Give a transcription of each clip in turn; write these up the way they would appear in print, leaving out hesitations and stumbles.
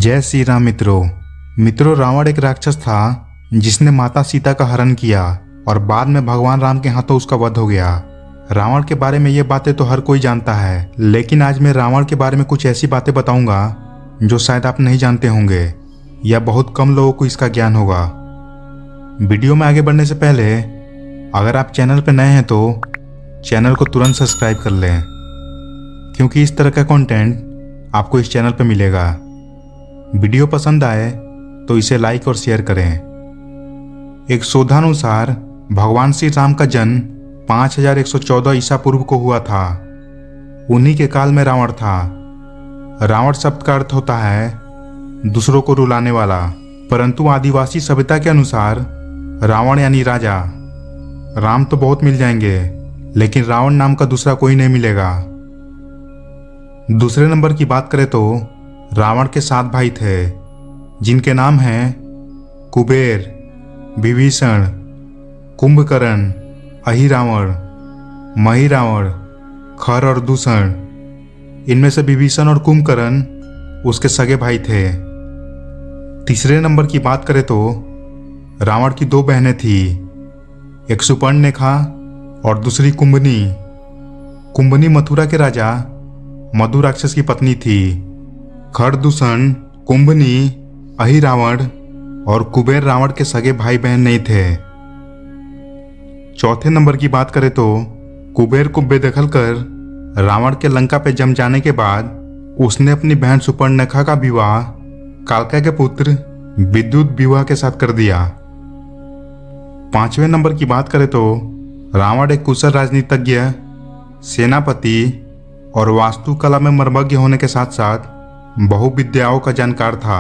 जय श्री राम मित्रों रावण एक राक्षस था जिसने माता सीता का हरण किया और बाद में भगवान राम के हाथों उसका वध हो गया। रावण के बारे में ये बातें तो हर कोई जानता है, लेकिन आज मैं रावण के बारे में कुछ ऐसी बातें बताऊंगा जो शायद आप नहीं जानते होंगे या बहुत कम लोगों को इसका ज्ञान होगा। वीडियो में आगे बढ़ने से पहले अगर आप चैनल पर नए हैं तो चैनल को तुरंत सब्सक्राइब कर लें, क्योंकि इस तरह का कंटेंट आपको इस चैनल पर मिलेगा। वीडियो पसंद आए तो इसे लाइक और शेयर करें। एक शोधानुसार भगवान श्री राम का जन्म 5114 ईसा पूर्व को हुआ था। उन्हीं के काल में रावण था। रावण शब्द का अर्थ होता है दूसरों को रुलाने वाला, परंतु आदिवासी सभ्यता के अनुसार रावण यानी राजा। राम तो बहुत मिल जाएंगे, लेकिन रावण नाम का दूसरा कोई नहीं मिलेगा। दूसरे नंबर की बात करें तो रावण के 7 भाई थे, जिनके नाम हैं कुबेर, विभीषण, कुंभकर्ण, अहिरावण, महिरावण, खर और दूषण। इनमें से विभीषण और कुंभकर्ण उसके सगे भाई थे। तीसरे नंबर की बात करें तो रावण की 2 बहनें थी, एक सुपर्णरेखा और दूसरी कुंभनी। कुंभनी मथुरा के राजा मधु राक्षस की पत्नी थी। खरदूषण, कुंभनी, अहिरावण और कुबेर रावण के सगे भाई बहन नहीं थे। चौथे नंबर की बात करें तो कुबेर को बेदखल कर रावण के लंका पे जम जाने के बाद उसने अपनी बहन सुपर्णरेखा का विवाह कालका के पुत्र विद्युत विवाह के साथ कर दिया। 5वें नंबर की बात करें तो रावण एक कुशल राजनीतिज्ञ, सेनापति और वास्तुकला में मर्मज्ञ होने के साथ साथ बहुविद्याओं का जानकार था।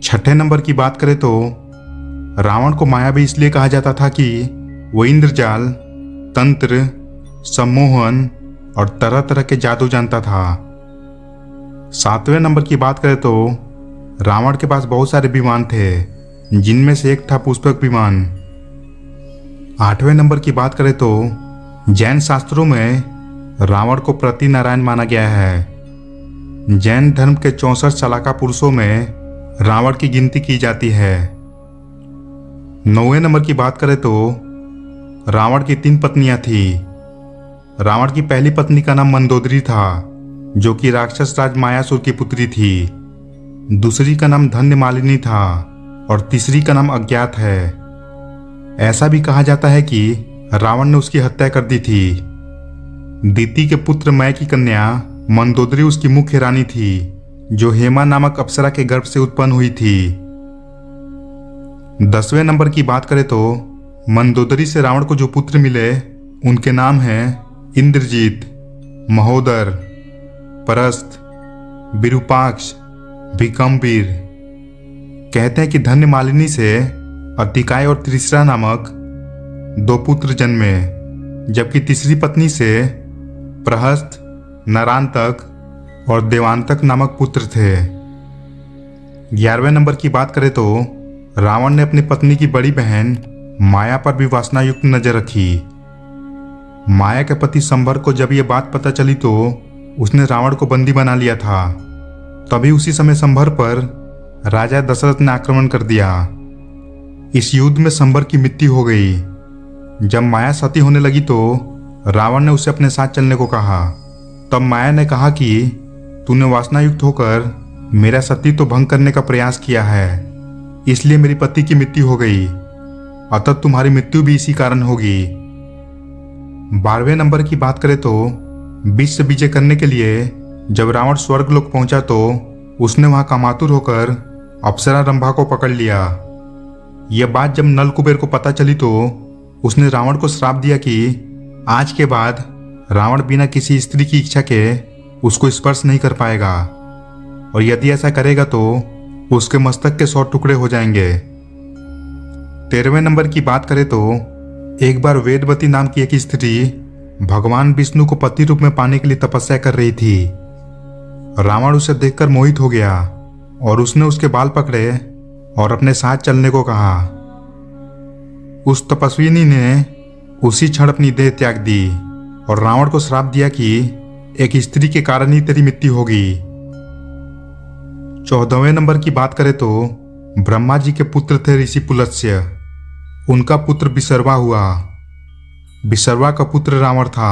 6ठे नंबर की बात करें तो रावण को मायावी इसलिए कहा जाता था कि वो इंद्रजाल, तंत्र, सम्मोहन और तरह तरह के जादू जानता था। 7वें नंबर की बात करें तो रावण के पास बहुत सारे विमान थे, जिनमें से एक था पुष्पक विमान। 8वें नंबर की बात करें तो जैन शास्त्रों में रावण को प्रति नारायण माना गया है। जैन धर्म के 64 शलाका पुरुषों में रावण की गिनती की जाती है। 9वें नंबर की बात करें तो रावण की 3 पत्नियां थी। रावण की पहली पत्नी का नाम मंदोदरी था, जो कि राक्षस राज मायासुर की पुत्री थी। दूसरी का नाम धन्य मालिनी था और तीसरी का नाम अज्ञात है। ऐसा भी कहा जाता है कि रावण ने उसकी हत्या कर दी थी। दिति के पुत्र मय की कन्या मंदोदरी उसकी मुख्य रानी थी, जो हेमा नामक अप्सरा के गर्भ से उत्पन्न हुई थी। 10वें नंबर की बात करें तो मंदोदरी से रावण को जो पुत्र मिले उनके नाम हैं इंद्रजीत, महोदर, परस्त, विरूपाक्ष, भिकमवीर। कहते हैं कि धन्य मालिनी से अतिकाय और त्रिशरा नामक 2 पुत्र जन्मे, जबकि तीसरी पत्नी से प्रहस्त, नरांतक और देवांतक नामक पुत्र थे। 11वें नंबर की बात करें तो रावण ने अपनी पत्नी की बड़ी बहन माया पर भी वासनायुक्त नजर रखी। माया के पति संभर को जब यह बात पता चली तो उसने रावण को बंदी बना लिया था। तभी उसी समय संभर पर राजा दशरथ ने आक्रमण कर दिया। इस युद्ध में संभर की मृत्यु हो गई। जब माया सती होने लगी तो रावण ने उसे अपने साथ चलने को कहा। तब माया ने कहा कि तूने वासनायुक्त होकर मेरा सती तो भंग करने का प्रयास किया है, इसलिए मेरी पति की मृत्यु हो गई, अतः तुम्हारी मृत्यु भी इसी कारण होगी। 12वें नंबर की बात करें तो विश्व विजय करने के लिए जब रावण स्वर्गलोक पहुंचा तो उसने वहां कामातुर होकर अप्सरा रंभा को पकड़ लिया। यह बात जब नल कुबेर को पता चली तो उसने रावण को श्राप दिया कि आज के बाद रावण बिना किसी स्त्री की इच्छा के उसको स्पर्श नहीं कर पाएगा, और यदि ऐसा करेगा तो उसके मस्तक के 100 टुकड़े हो जाएंगे। 13वें नंबर की बात करें तो एक बार वेदवती नाम की एक स्त्री भगवान विष्णु को पति रूप में पाने के लिए तपस्या कर रही थी। रावण उसे देखकर मोहित हो गया और उसने उसके बाल पकड़े और अपने साथ चलने को कहा। उस तपस्विनी ने उसी क्षण अपनी देह त्याग दी और रावण को श्राप दिया कि एक स्त्री के कारण ही तेरी मृत्यु होगी। 14वें नंबर की बात करें तो ब्रह्मा जी के पुत्र थे ऋषि पुलत्स्य। उनका पुत्र विसर्वा हुआ। विसर्वा का पुत्र रावण था।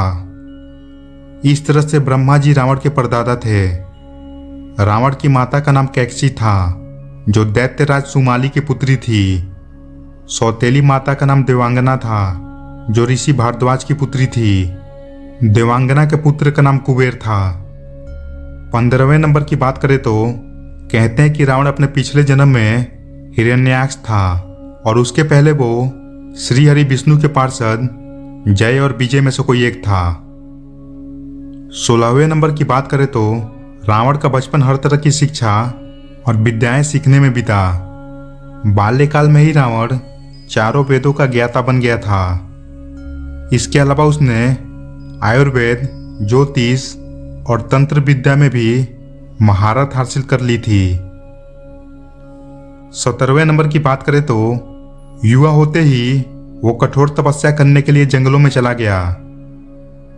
इस तरह से ब्रह्मा जी रावण के परदादा थे। रावण की माता का नाम कैकसी था, जो दैत्यराज सुमाली की पुत्री थी। सौतेली माता का नाम देवांगना था, जो ऋषि भारद्वाज की पुत्री थी। देवांगना के पुत्र का नाम कुबेर था। 15वें नंबर की बात करें तो कहते हैं कि रावण अपने पिछले जन्म में हिरण्याक्ष था और उसके पहले वो श्री हरि विष्णु के पार्षद जय और विजय में से कोई एक था। 16वें नंबर की बात करें तो रावण का बचपन हर तरह की शिक्षा और विद्याएं सीखने में बीता। बाल्यकाल में ही रावण चारों वेदों का ज्ञाता बन गया था। इसके अलावा उसने आयुर्वेद, ज्योतिष और तंत्र विद्या में भी महारत हासिल कर ली थी। 17वें नंबर की बात करें तो युवा होते ही वो कठोर तपस्या करने के लिए जंगलों में चला गया।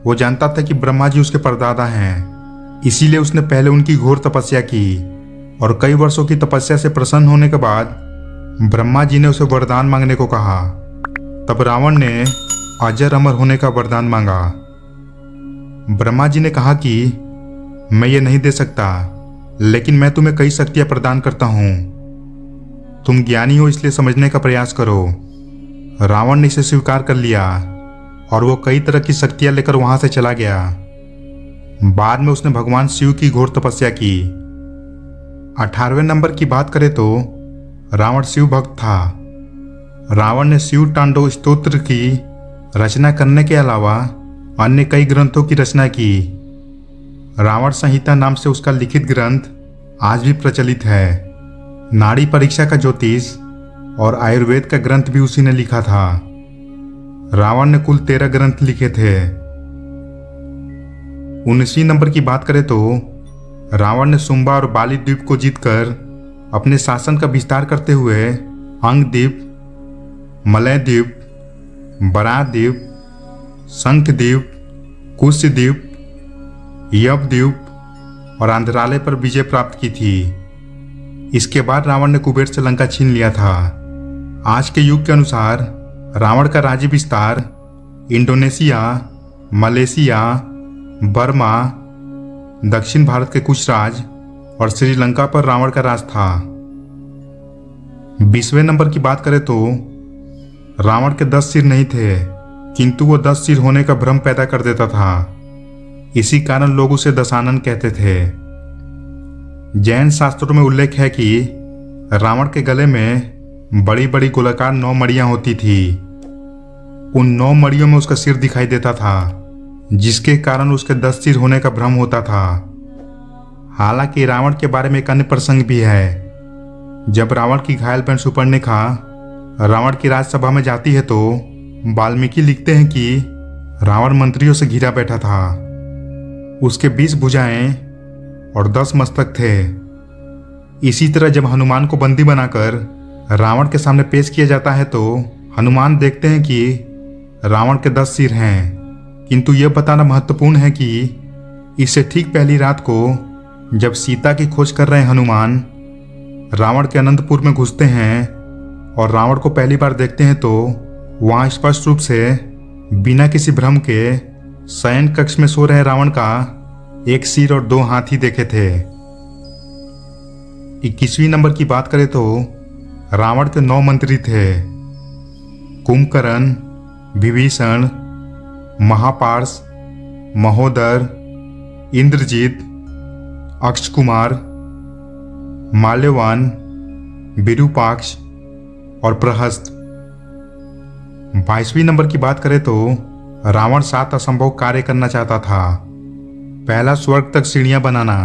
वो जानता था कि ब्रह्मा जी उसके परदादा हैं, इसीलिए उसने पहले उनकी घोर तपस्या की और कई वर्षों की तपस्या से प्रसन्न होने के बाद ब्रह्मा जी ने उसे वरदान मांगने को कहा। तब रावण ने अजर अमर होने का वरदान मांगा। ब्रह्मा जी ने कहा कि मैं ये नहीं दे सकता, लेकिन मैं तुम्हें कई शक्तियां प्रदान करता हूं। तुम ज्ञानी हो, इसलिए समझने का प्रयास करो। रावण ने इसे स्वीकार कर लिया और वो कई तरह की शक्तियां लेकर वहां से चला गया। बाद में उसने भगवान शिव की घोर तपस्या की। 18वें नंबर की बात करें तो रावण शिव भक्त था। रावण ने शिव तांडव स्तोत्र की रचना करने के अलावा अन्य कई ग्रंथों की रचना की। रावण संहिता नाम से उसका लिखित ग्रंथ आज भी प्रचलित है। नाड़ी परीक्षा का ज्योतिष और आयुर्वेद का ग्रंथ भी उसी ने लिखा था। रावण ने कुल 13 ग्रंथ लिखे थे। 19वीं नंबर की बात करें तो रावण ने शुंबा और बाली द्वीप को जीतकर अपने शासन का विस्तार करते हुए अंग द्वीप, मलय द्वीप, बराह द्वीप, शंख द्वीप, कुश द्वीप, यव द्वीप और आंध्रालय पर विजय प्राप्त की थी। इसके बाद रावण ने कुबेर से लंका छीन लिया था। आज के युग के अनुसार रावण का राज्य विस्तार इंडोनेशिया, मलेशिया, बर्मा, दक्षिण भारत के कुछ राज्य और श्रीलंका पर रावण का राज था। 20वें नंबर की बात करें तो रावण के 10 सिर नहीं थे, किंतु वो 10 सिर होने का भ्रम पैदा कर देता था। इसी कारण लोग उसे दशानन कहते थे। जैन शास्त्रों में उल्लेख है कि रावण के गले में बड़ी बड़ी गोलाकार 9 मड़ियां होती थी। उन 9 मड़ियों में उसका सिर दिखाई देता था, जिसके कारण उसके 10 सिर होने का भ्रम होता था। हालांकि रावण के बारे में एक अन्य प्रसंग भी है। जब रावण की घायल बहन सुपर्णिका रावण की राजसभा में जाती है तो वाल्मीकि लिखते हैं कि रावण मंत्रियों से घिरा बैठा था। उसके 20 भुजाएं और 10 मस्तक थे। इसी तरह जब हनुमान को बंदी बनाकर रावण के सामने पेश किया जाता है तो हनुमान देखते हैं कि रावण के 10 सिर हैं, किंतु यह बताना महत्वपूर्ण है कि इससे ठीक पहली रात को जब सीता की खोज कर रहे हनुमान रावण के अनंतपुर में घुसते हैं और रावण को पहली बार देखते हैं तो वहां स्पष्ट रूप से बिना किसी भ्रम के शयन कक्ष में सो रहे रावण का 1 सिर और 2 हाथी देखे थे। 21वीं नंबर की बात करें तो रावण के 9 मंत्री थे। कुंभकर्ण, विभीषण, महापार्श, महोदर, इंद्रजीत, अक्षकुमार, माल्यवान, विरूपाक्ष और प्रहस्त। 22वीं नंबर की बात करें तो रावण 7 असंभव कार्य करना चाहता था। पहला, स्वर्ग तक सीढ़ियां बनाना।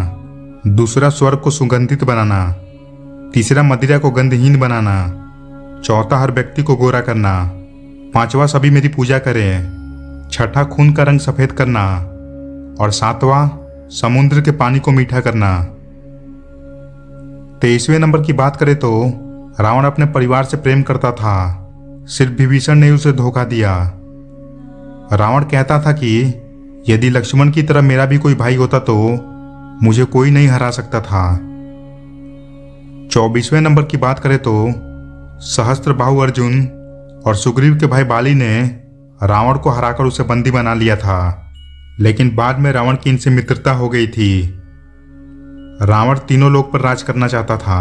दूसरा, स्वर्ग को सुगंधित बनाना। तीसरा, मदिरा को गंधहीन बनाना। चौथा, हर व्यक्ति को गोरा करना। 5वां, सभी मेरी पूजा करें। 6ठा, खून का रंग सफेद करना। और 7वां, समुद्र के पानी को मीठा करना। 23वें नंबर की बात करें तो रावण अपने परिवार से प्रेम करता था। सिर्फ विभीषण ने उसे धोखा दिया। रावण कहता था कि यदि लक्ष्मण की तरह मेरा भी कोई भाई होता तो मुझे कोई नहीं हरा सकता था। 24वें नंबर की बात करें तो सहस्त्रबाहु अर्जुन और सुग्रीव के भाई बाली ने रावण को हराकर उसे बंदी बना लिया था, लेकिन बाद में रावण की इनसे मित्रता हो गई थी। रावण तीनों लोक पर राज करना चाहता था।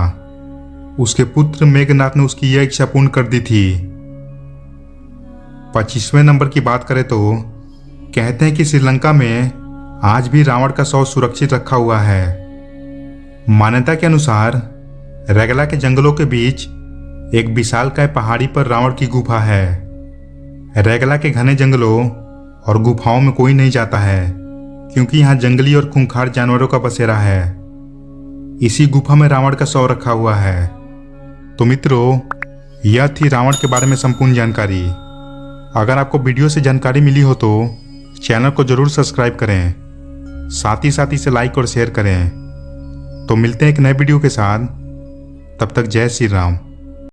उसके पुत्र मेघनाथ ने उसकी यह इच्छा पूर्ण कर दी थी। 25वें नंबर की बात करें तो कहते हैं कि श्रीलंका में आज भी रावण का शव सुरक्षित रखा हुआ है। मान्यता के अनुसार रेगला के जंगलों के बीच एक विशालकाय पहाड़ी पर रावण की गुफा है। रेगला के घने जंगलों और गुफाओं में कोई नहीं जाता है, क्योंकि यहाँ जंगली और खूंखार जानवरों का बसेरा है। इसी गुफा में रावण का शव रखा हुआ है। तो मित्रों, यह थी रावण के बारे में संपूर्ण जानकारी। अगर आपको वीडियो से जानकारी मिली हो तो चैनल को जरूर सब्सक्राइब करें, साथ ही इसे लाइक और शेयर करें। तो मिलते हैं एक नए वीडियो के साथ, तब तक जय श्री राम।